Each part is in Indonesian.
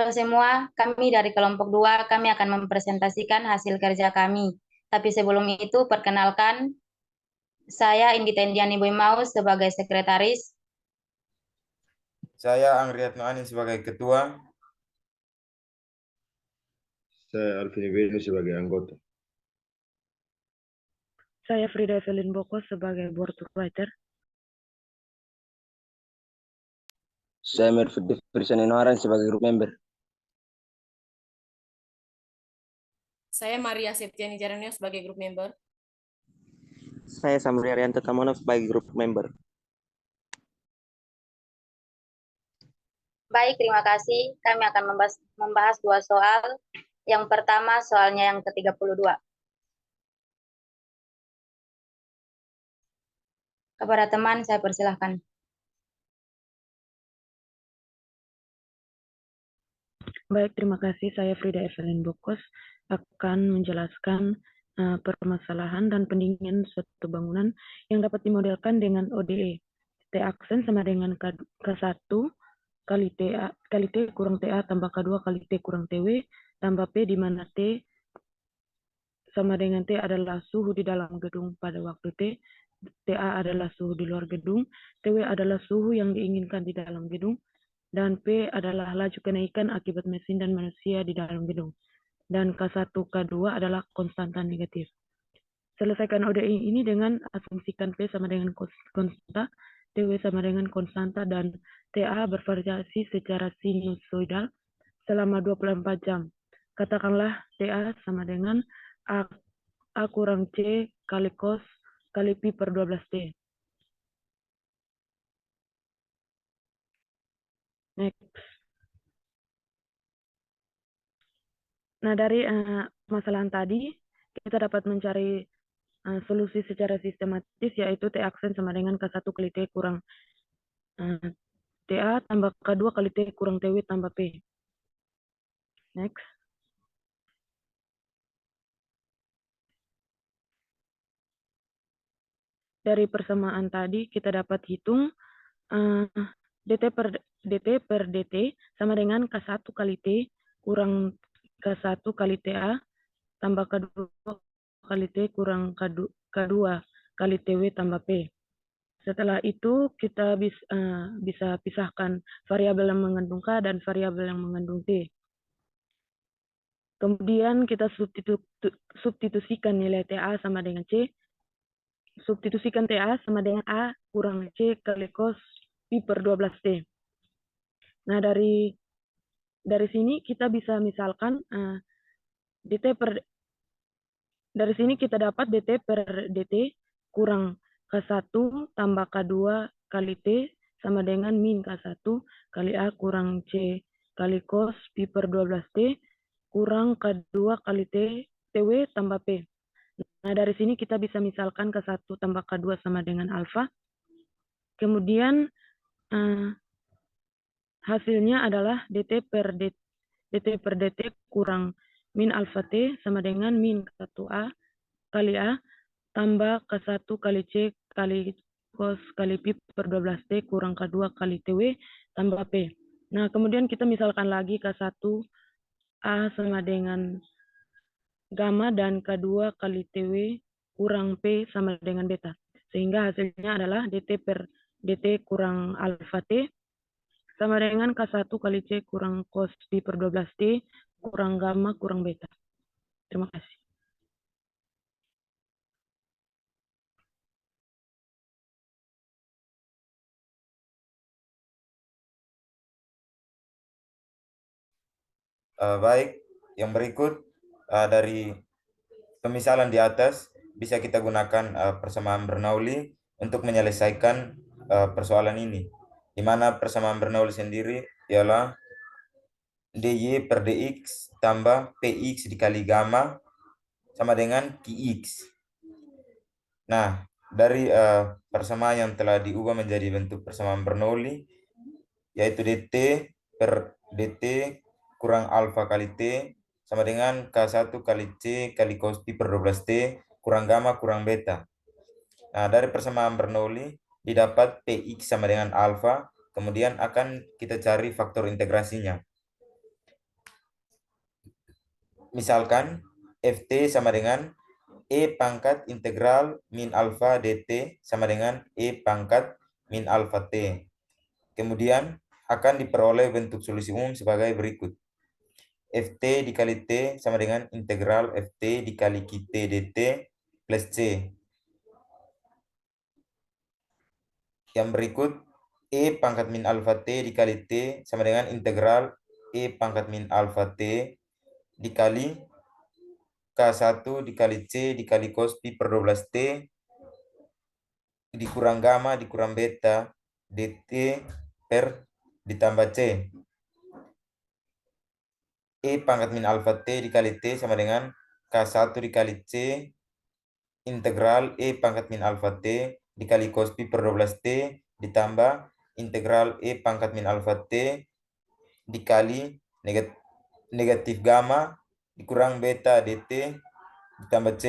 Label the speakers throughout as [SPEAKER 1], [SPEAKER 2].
[SPEAKER 1] Halo semua, kami dari kelompok 2 kami akan mempresentasikan hasil kerja kami. Tapi sebelum itu, perkenalkan, saya Indi Tendiani Boymaus sebagai sekretaris.
[SPEAKER 2] Saya Angriat Noani sebagai ketua.
[SPEAKER 3] Saya Alvin Ibnu sebagai anggota.
[SPEAKER 4] Saya Frida Evelyn Boko sebagai board writer.
[SPEAKER 5] Saya Merfit Devrisan Inoaran sebagai group member.
[SPEAKER 6] Saya Maria Septiani Jaranio sebagai group member.
[SPEAKER 5] Saya Samri Arianto Tamonov sebagai group member.
[SPEAKER 1] Baik, terima kasih. Kami akan membahas 2 soal. Yang pertama, soalnya yang ke-32. Kepada teman, saya persilahkan.
[SPEAKER 4] Baik, terima kasih. Saya Frida Evelyn Bokos akan menjelaskan permasalahan dan pendinginan suatu bangunan yang dapat dimodelkan dengan ODE. T aksen sama dengan K1 kali T kurang TA tambah K2 kali T kurang TW tambah P di mana T sama dengan T adalah suhu di dalam gedung pada waktu T, TA adalah suhu di luar gedung, TW adalah suhu yang diinginkan di dalam gedung, dan P adalah laju kenaikan akibat mesin dan manusia di dalam gedung. Dan K1, K2 adalah konstanta negatif. Selesaikan ODI ini dengan asumsikan P sama dengan konstanta, TW sama dengan konstanta, dan TA bervariasi secara sinusoidal selama 24 jam. Katakanlah TA sama dengan A kurang C kali cos kali pi per 12T. Next. Nah, dari permasalahan tadi, kita dapat mencari solusi secara sistematis, yaitu T aksen sama dengan K1 kali T kurang TA tambah K2 kali T kurang TW tambah P. Next. Dari persamaan tadi, kita dapat hitung DT per DT sama dengan K1 kali T kurang K1 kali TA tambah K2 kali T kurang K2 kali TW tambah P. Setelah itu kita bisa pisahkan variabel yang mengandung K dan variabel yang mengandung T. Kemudian kita substitusikan nilai TA sama dengan C. Substitusikan TA sama dengan A kurang C kali cos pi per 12T. Nah, dari sini kita bisa misalkan dari sini kita dapat DT per DT kurang K1 tambah K2 kali T sama dengan min K1 kali A kurang C kali cos pi per 12T kurang K2 kali T TW tambah P. Nah, dari sini kita bisa misalkan K1 tambah K2 sama dengan alfa. Kemudian hasilnya adalah DT per DT kurang min alfa T sama dengan min K1A kali A tambah K1 kali C kali cos kali pi per 12T kurang K2 kali TW tambah P. Nah, kemudian kita misalkan lagi K1A sama dengan gamma dan K2 kali TW kurang P sama dengan beta. Sehingga hasilnya adalah DT per DT kurang alfa T sama dengan K1 kali C kurang cos pi per 12T kurang gamma kurang beta. Terima kasih.
[SPEAKER 2] Baik, yang berikut dari pemisalan di atas bisa kita gunakan persamaan Bernoulli untuk menyelesaikan persoalan ini, di mana persamaan Bernoulli sendiri ialah dy per dx tambah px dikali gamma sama dengan qx. Nah, dari persamaan yang telah diubah menjadi bentuk persamaan Bernoulli, yaitu dt per dt kurang alfa kali T sama dengan K1 kali C kali cos pi per 12T kurang gamma kurang beta. Nah, dari persamaan Bernoulli didapat Px sama dengan alfa, kemudian akan kita cari faktor integrasinya. misalkan Ft sama dengan E pangkat integral min alfa dt sama dengan E pangkat min alfa t. Kemudian akan diperoleh bentuk solusi umum sebagai berikut. Ft dikali T sama dengan integral Ft dikali Kt dt plus C. Yang berikut, E pangkat min alfa T dikali T sama dengan integral E pangkat min alfa T dikali K1 dikali C dikali cos pi per 12 T dikurang gamma dikurang beta dt per ditambah C. E pangkat min alfa T dikali T sama dengan K1 dikali C integral E pangkat min alfa T dikali cos pi per 12 T ditambah integral E pangkat min alfa T dikali negatif gamma dikurang beta dt ditambah C.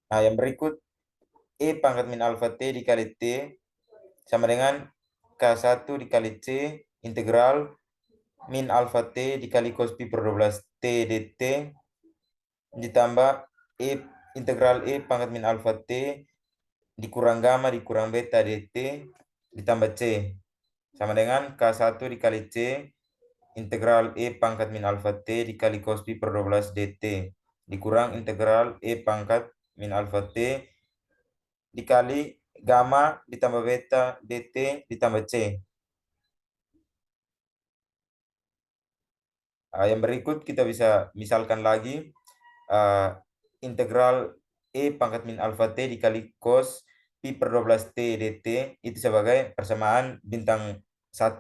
[SPEAKER 2] Nah, yang berikut E pangkat min alfa T dikali T sama dengan K1 dikali C integral min alfa T dikali cos pi per 12 T dt ditambah integral E pangkat min alfa T dikurang gamma dikurang beta dt ditambah C sama dengan K1 dikali C integral E pangkat min alfa T dikali cos pi per 12 dt dikurang integral E pangkat min alfa T dikali gamma ditambah beta dt ditambah C. Yang berikut kita bisa misalkan lagi integral E pangkat min alfa T dikali cos pi per 12 T dt itu sebagai persamaan bintang 1.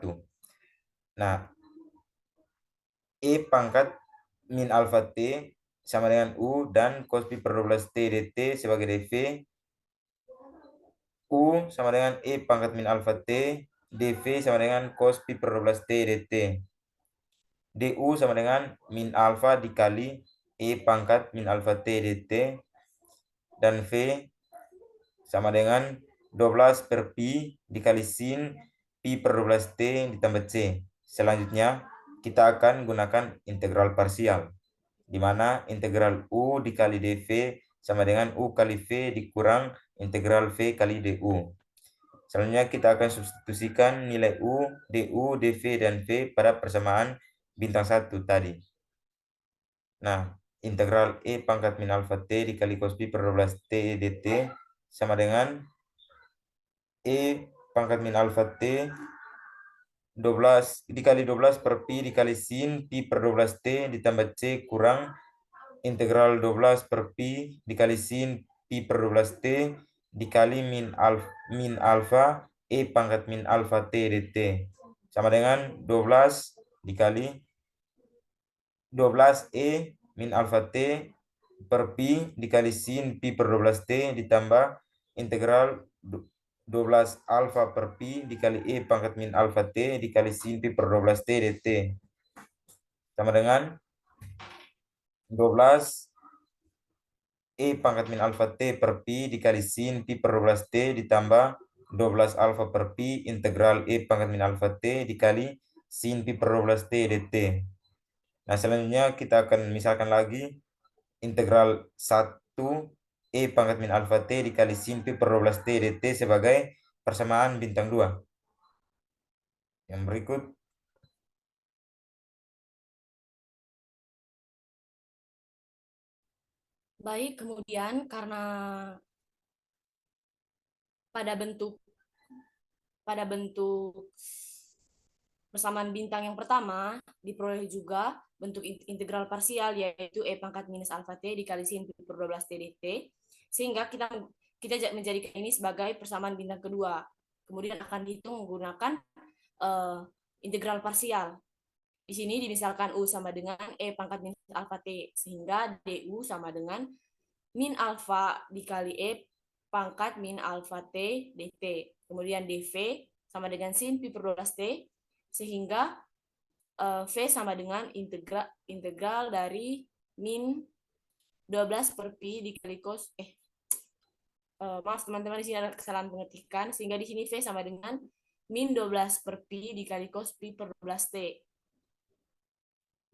[SPEAKER 2] Nah, E pangkat min alfa T sama dengan U dan cos pi per 12 T dt sebagai dv. U sama dengan E pangkat min alfa T dv sama dengan cos pi per 12 T dt. Du sama dengan min alfa dikali E pangkat min alfa T dt dan V sama dengan 12 per pi dikali sin pi per 12 T ditambah C. Selanjutnya kita akan gunakan integral parsial, di mana integral U dikali dV sama dengan U kali V dikurang integral V kali du. Selanjutnya kita akan substitusikan nilai U, du, dV, dan V pada persamaan bintang 1 tadi. Nah, integral E pangkat min alfa T dikali cos pi per 12 T dt sama dengan E pangkat min alfa T 12 dikali 12 per pi dikali sin pi per 12 T ditambah C kurang integral 12 per pi dikali sin pi per 12 T dikali min alfa E pangkat min alfa T dt sama dengan 12 dikali 12 E min alfa T per pi dikali sin pi per 12 T ditambah integral 12 alfa per pi dikali E pangkat min alfa T dikali sin pi per 12 T dt sama dengan 12 E pangkat min alfa T per pi dikali sin pi per 12 T ditambah 12 alfa per pi integral E pangkat min alfa T dikali sin pi per 12 T dt. Nah, selanjutnya kita akan misalkan lagi integral 1 E pangkat min alfa T dikali sin pi per 12 T dt sebagai persamaan bintang 2. Yang berikut.
[SPEAKER 6] Baik, kemudian karena pada bentuk persamaan bintang yang pertama diperoleh juga bentuk integral parsial yaitu E pangkat minus alfa T dikali sin pi per 12 T dt, sehingga kita menjadikan ini sebagai persamaan bintang kedua. Kemudian akan dihitung menggunakan integral parsial. Di sini dimisalkan U sama dengan E pangkat minus alfa T, sehingga du sama dengan min alfa dikali E pangkat min alfa T dt. Kemudian dV sama dengan sin pi per 12 T, sehingga V sama dengan integral dari min 12 per pi dikali cos maaf teman-teman, di sini ada kesalahan pengetikan, sehingga di sini V sama dengan min 12 per pi dikali cos pi per 12 T.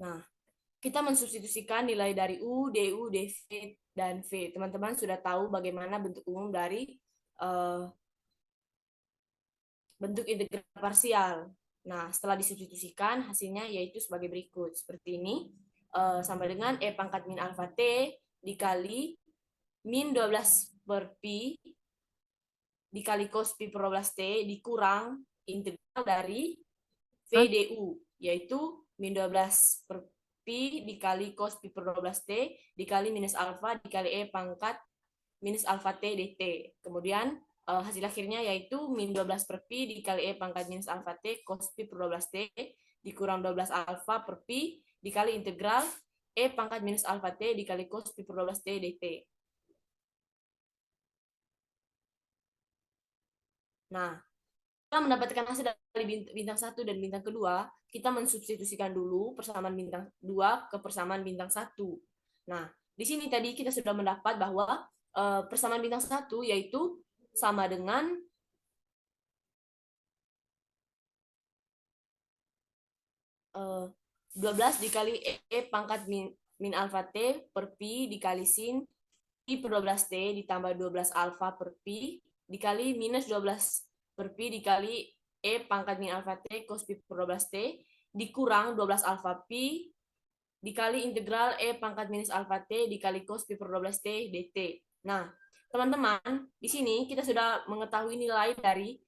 [SPEAKER 6] Nah, kita mensubstitusikan nilai dari U, DU, DV, dan V. Teman-teman sudah tahu bagaimana bentuk umum dari bentuk integral parsial. Nah, setelah disubstitusikan, hasilnya yaitu sebagai berikut. Seperti ini, sama dengan E pangkat min alfa T dikali min 12 per Pi dikali cos Pi per 12 T dikurang integral dari VDU, yaitu min 12 per Pi dikali cos Pi per 12 T dikali minus alfa dikali E pangkat minus alfa T dt. Kemudian hasil akhirnya yaitu min 12 per Pi dikali E pangkat minus alfa T cos Pi per 12 T dikurang 12 alfa per Pi dikali integral E pangkat minus alfa T dikali cos Pi per 12 T dt. Nah, setelah mendapatkan hasil dari bintang 1 dan bintang kedua, kita mensubstitusikan dulu persamaan bintang 2 ke persamaan bintang 1. Nah, di sini tadi kita sudah mendapat bahwa persamaan bintang 1 yaitu sama dengan uh, 12 dikali E pangkat min alfa T per Pi dikali sin Pi per 12 T ditambah 12 alfa per Pi dikali minus 12 per Pi dikali E pangkat min alfa T cos Pi per 12 T dikurang 12 alfa Pi dikali integral E pangkat minus alfa T dikali cos Pi per 12 T dt. Nah, teman-teman, di sini kita sudah mengetahui nilai dari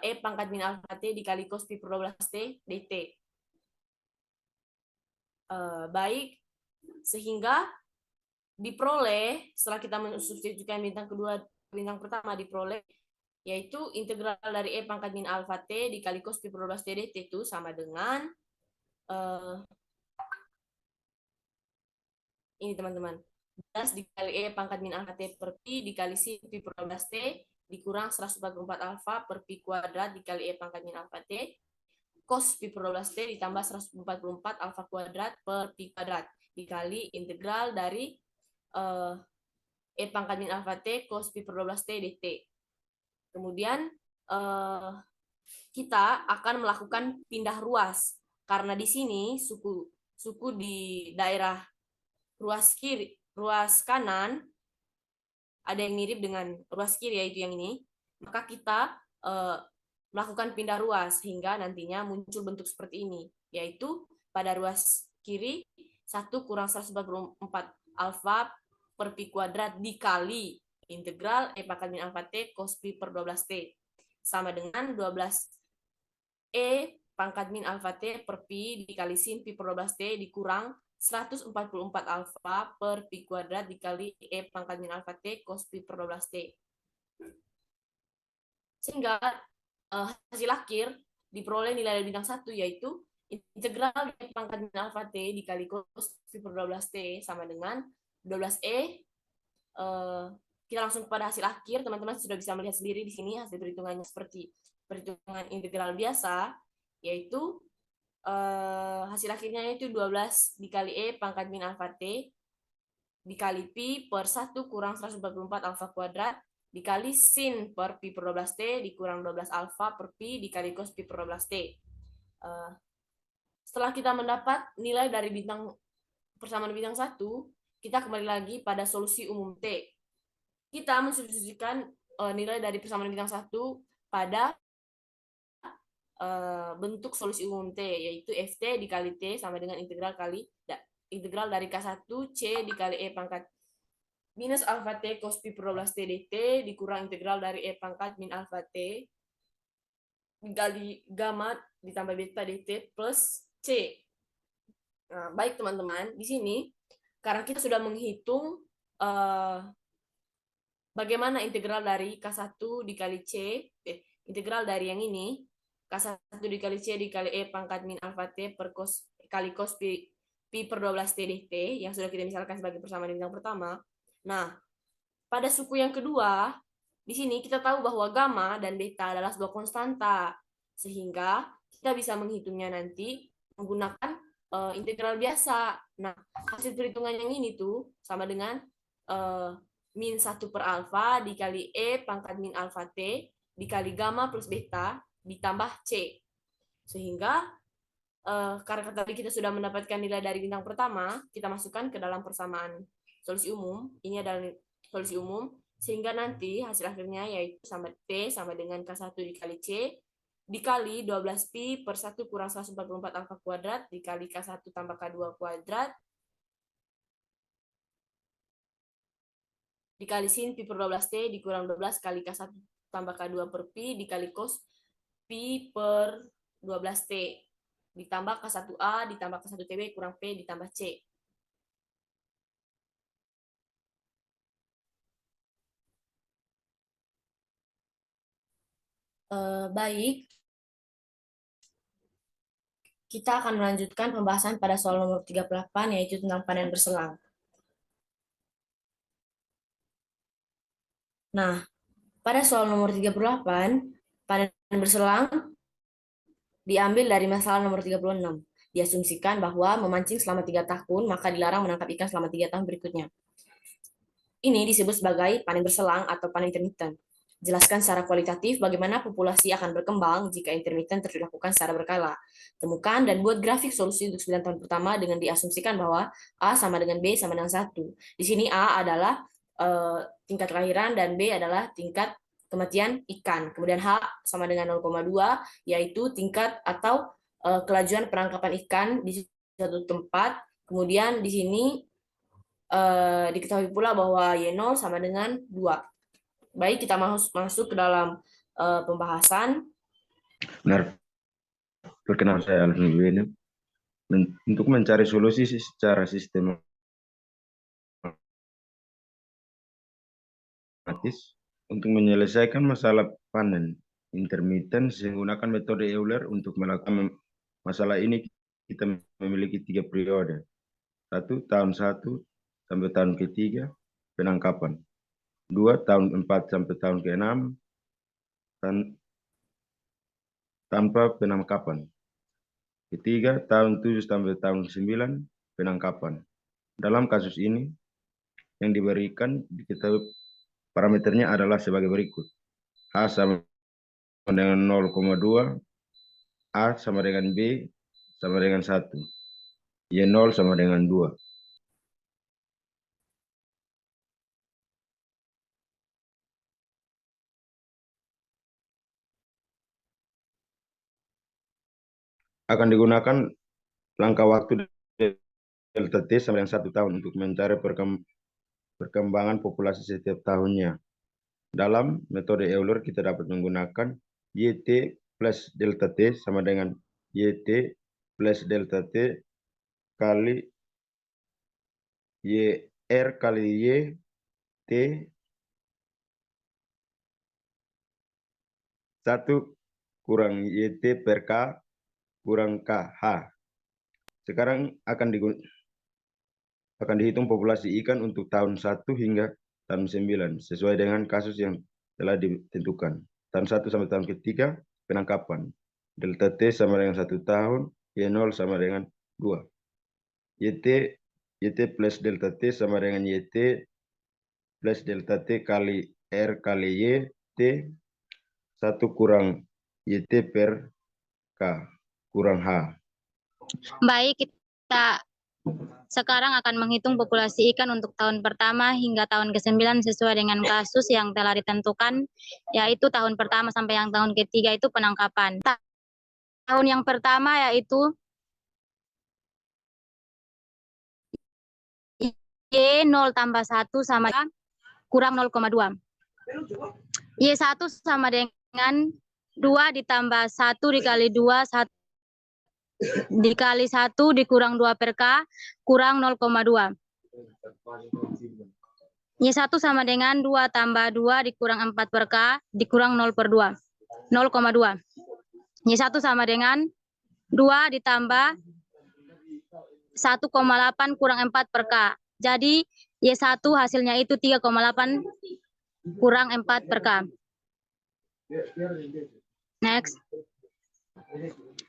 [SPEAKER 6] E pangkat min alfa T dikali cos Pi per 12 T dt. Baik, sehingga diperoleh setelah kita mensubstitusikan bintang kedua bintang pertama diperoleh yaitu integral dari E pangkat min alfa T dikali cos Pi per 12 T dt itu sama dengan ini teman-teman, 12 dikali E pangkat min alfa T per Pi dikali sin Pi per 12 T dikurang 144 alfa per Pi kuadrat dikali E pangkat min alfa T cos Pi per 12 T ditambah 144 alfa kuadrat per Pi kuadrat dikali integral dari E pangkat min alfa T cos Pi per 12 T dt. Kemudian kita akan melakukan pindah ruas karena di sini suku di daerah ruas kiri, ruas kanan ada yang mirip dengan ruas kiri yaitu yang ini, maka kita melakukan pindah ruas hingga nantinya muncul bentuk seperti ini, yaitu pada ruas kiri 1 kurang 144 alfa per Pi kuadrat dikali integral E pangkat min alfa T cos Pi per 12 T sama dengan 12 E pangkat min alfa T per Pi dikali sin Pi per 12 T dikurang 144 alfa per Pi kuadrat dikali E pangkat min alfa T cos Pi per 12 T. Sehingga hasil akhir diperoleh nilai dari bintang 1 yaitu integral E pangkat min alfa T dikali cos Pi per 12 T sama dengan 12E. Kita langsung kepada hasil akhir, teman-teman sudah bisa melihat sendiri di sini hasil perhitungannya seperti perhitungan integral biasa, yaitu hasil akhirnya yaitu 12 dikali E pangkat min alfa T dikali Pi per 1 kurang 144 alfa kuadrat dikali sin per Pi per 12 T dikurang 12 alfa per Pi dikali cos Pi per 12 T. Setelah kita mendapat nilai dari persamaan bintang 1, kita kembali lagi pada solusi umum T. Kita mensubstitusikan nilai dari persamaan bintang 1 pada bentuk solusi umum T, yaitu Ft dikali T sama dengan integral dari K1 C dikali E pangkat minus alfa T cos Pi per 12 T dt dikurang integral dari E pangkat min alfa T dikali gamma ditambah beta dt plus C. Nah, baik teman-teman, di sini karena kita sudah menghitung bagaimana integral dari K1 dikali C, integral dari yang ini, K1 dikali C dikali E pangkat min alfa T per cos kali cos Pi per 12 T dt, yang sudah kita misalkan sebagai persamaan bintang pertama. Nah, pada suku yang kedua, di sini kita tahu bahwa gamma dan beta adalah sebuah konstanta, sehingga kita bisa menghitungnya nanti menggunakan integral biasa. Nah, hasil perhitungan yang ini tuh sama dengan min 1 per alfa dikali E pangkat min alfa T dikali gamma plus beta ditambah C. Sehingga karena tadi kita sudah mendapatkan nilai dari bintang pertama, kita masukkan ke dalam persamaan solusi umum. Ini adalah solusi umum, sehingga nanti hasil akhirnya yaitu sama T sama dengan K1 dikali C, dikali 12pi per 1 kurang 144 alfa kuadrat, dikali K1 tambah K2 kuadrat, dikali sin pi per 12T dikurang 12 kali K1 tambah K2 per pi, dikali cos pi per 12T, ditambah K1A, ditambah K1TB, kurang P, ditambah C. Baik, kita akan melanjutkan pembahasan pada soal nomor 38, yaitu tentang panen berselang. Nah, pada soal nomor 38, panen berselang diambil dari masalah nomor 36. Diasumsikan bahwa memancing selama 3 tahun, maka dilarang menangkap ikan selama 3 tahun berikutnya. Ini disebut sebagai panen berselang atau panen intermittent. Jelaskan secara kualitatif bagaimana populasi akan berkembang jika intermittent dilakukan secara berkala. Temukan dan buat grafik solusi untuk 9 tahun pertama dengan diasumsikan bahwa A sama dengan B sama dengan 1. Di sini A adalah tingkat kelahiran dan B adalah tingkat kematian ikan. Kemudian H sama dengan 0,2, yaitu tingkat atau kelajuan penangkapan ikan di suatu tempat. Kemudian di sini diketahui pula bahwa Y0 sama dengan 2. Baik, kita masuk ke dalam pembahasan.
[SPEAKER 3] Benar. Perkenalkan saya Alvin Wiene. Untuk mencari solusi secara sistematis untuk menyelesaikan masalah panen intermittent menggunakan metode Euler. Untuk melakukan masalah ini kita memiliki 3 periode. 1, tahun 1 sampai tahun ke-3 penangkapan. 2, tahun 4 sampai tahun ke-6 tanpa penangkapan. Ketiga, tahun 7 sampai tahun 9 penangkapan. Dalam kasus ini, yang diberikan diketahui parameternya adalah sebagai berikut. H sama dengan 0,2, A sama dengan B sama dengan 1, Y0 sama dengan 2. Akan digunakan langkah waktu delta T sama dengan 1 tahun untuk mencari perkembangan populasi setiap tahunnya. Dalam metode Euler kita dapat menggunakan YT plus delta T sama dengan YT plus delta T kali YR kali YT 1 kurang YT per K kurang KH. Sekarang akan dihitung populasi ikan untuk tahun 1 hingga tahun 9 sesuai dengan kasus yang telah ditentukan. Tahun 1 sampai tahun ke-3 penangkapan. Delta T sama dengan 1 tahun, Y0 sama dengan 2. YT plus delta T sama dengan YT plus delta T kali R kali YT 1 kurang YT per K kurang H.
[SPEAKER 1] Baik, kita sekarang akan menghitung populasi ikan untuk tahun pertama hingga tahun ke-9 sesuai dengan kasus yang telah ditentukan, yaitu tahun pertama sampai yang tahun ke-3 itu penangkapan. Tahun yang pertama yaitu Y0 tambah 1 sama kurang 0,2. Y1 sama dengan 2 ditambah 1 dikali 2, 1 dikali 1 dikurang 2 per K kurang 0,2. Y1 sama dengan 2 tambah 2 dikurang 4 per K dikurang 0 per 2. 0,2. Y1 sama dengan 2 ditambah 1,8 kurang 4 per K. Jadi Y1 hasilnya itu 3,8 kurang 4 per K. Next.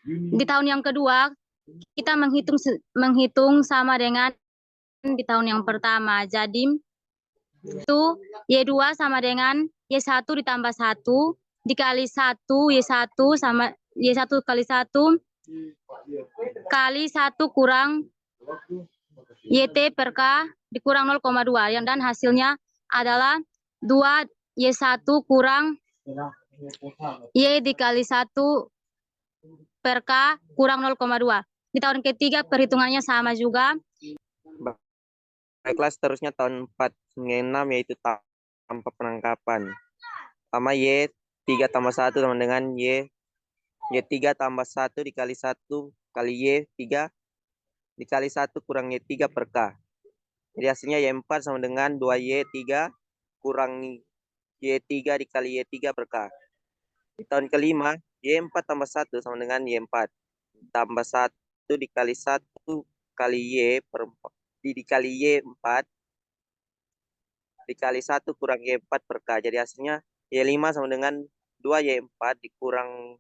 [SPEAKER 1] Di tahun yang kedua, kita menghitung sama dengan di tahun yang pertama. Jadi, itu Y2 sama dengan Y1 ditambah 1, dikali 1, Y1 sama Y1 kali 1, kali 1 kurang YT per K dikurang 0,2 dan hasilnya adalah 2 Y1 kurang Y dikali 1 per K kurang 0,2. Di tahun ketiga perhitungannya sama juga.
[SPEAKER 5] Baiklah, seterusnya tahun 496 yaitu tanpa penangkapan. Pertama Y 3 tambah 1 sama dengan Y3 tambah 1 dikali 1 kali Y3 dikali 1 kurang Y3 per K. Jadi hasilnya Y4 sama dengan 2Y3 kurang Y3 dikali Y3 per K. Di tahun kelima, Y4 tambah 1 sama dengan Y4 tambah 1 dikali 1 kali Y per 4 dikali Y4 dikali 1 kurang Y4 per K. Jadi hasilnya Y5 sama dengan 2Y4 dikurang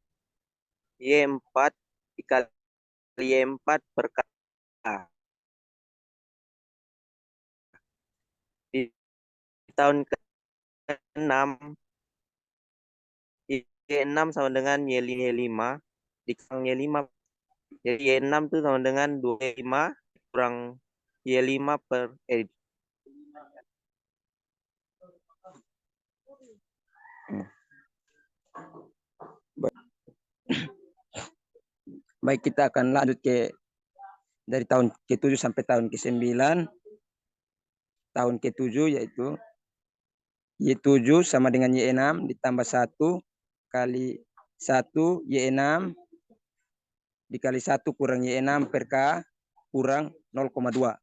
[SPEAKER 5] Y4 dikali Y4 per K. Di tahun ke-6, Y6 sama dengan Y5 dikurang Y5. Jadi Y6 itu sama dengan 25 kurang Y5 per Baik, kita akan lanjut dari tahun ke-7 sampai tahun ke-9. Tahun ke-7 yaitu Y7 sama dengan Y6 ditambah 1 kali 1 Y6 dikali 1 kurang Y6 per K kurang 0,2.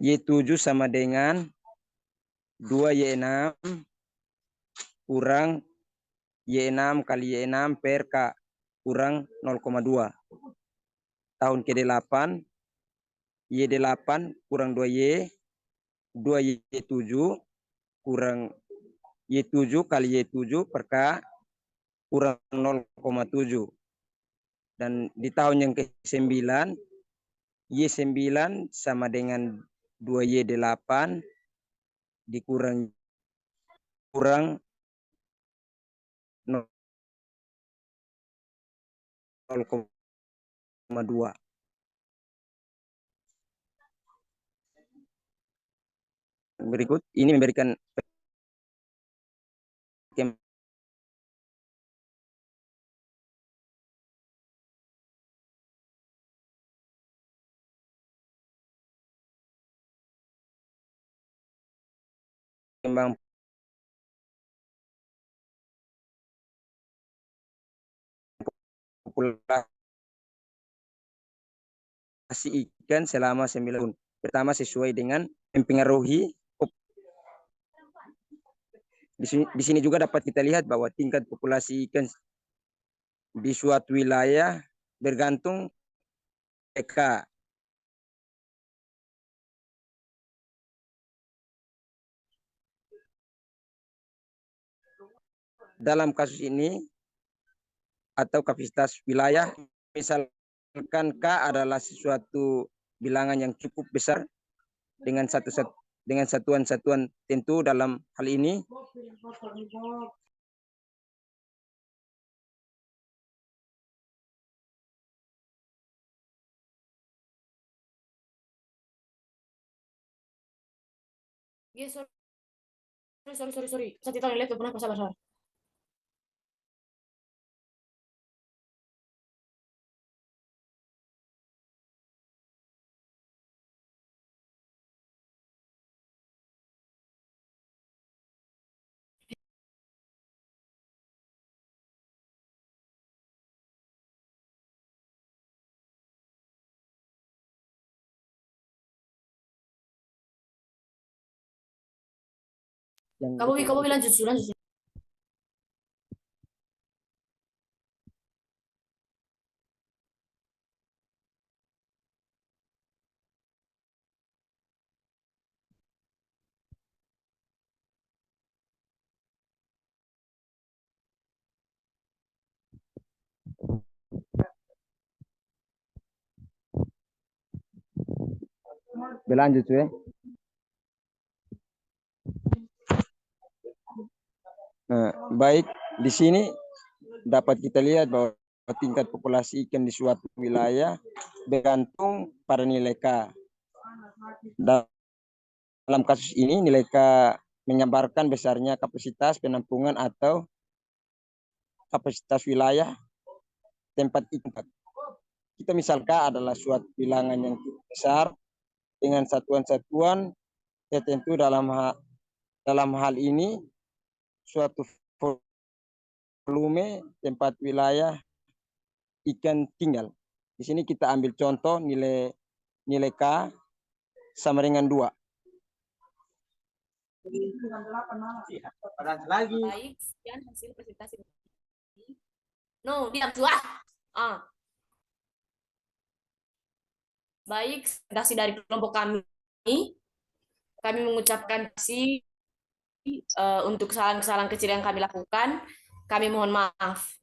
[SPEAKER 5] Y7 sama dengan 2Y6 kurang Y6 kali Y6 per K kurang 0,2. Tahun ke-8 Y8 kurang 2Y7 kurang Y7 kali Y7 per K kurang 0,7. Dan di tahun yang ke-9 Y9 sama dengan 2Y8 dikurang 0,2. Berikut ini memberikan kembang populasi ikan selama 9 tahun. Pertama, sesuai dengan mempengaruhi. Di sini juga dapat kita lihat bahwa tingkat populasi ikan di suatu wilayah bergantung PK. Dalam kasus ini atau kapasitas wilayah, misalkan K adalah sesuatu bilangan yang cukup besar dengan satuan-satuan tentu dalam hal ini
[SPEAKER 6] Yes, sorry. Saya tidak lihat pernah sabar. Kamu lanjut.
[SPEAKER 5] berlanjut ya. Nah, baik, di sini dapat kita lihat bahwa
[SPEAKER 7] tingkat populasi ikan di suatu wilayah bergantung pada nilai K. Dalam kasus ini nilai K menyamarkan besarnya kapasitas penampungan atau kapasitas wilayah tempat ikan. Kita misalkan adalah suatu bilangan yang cukup besar dengan satuan-satuan tertentu dalam hal ini suatu volume tempat wilayah ikan tinggal. Di sini kita ambil contoh nilai K sama dengan 2.
[SPEAKER 6] Baik, sekian hasil presentasi. No, diam tuh. Baik, presentasi dari kelompok kami. Kami mengucapkan kasih untuk kesalahan-kesalahan kecil yang kami lakukan. Kami mohon maaf.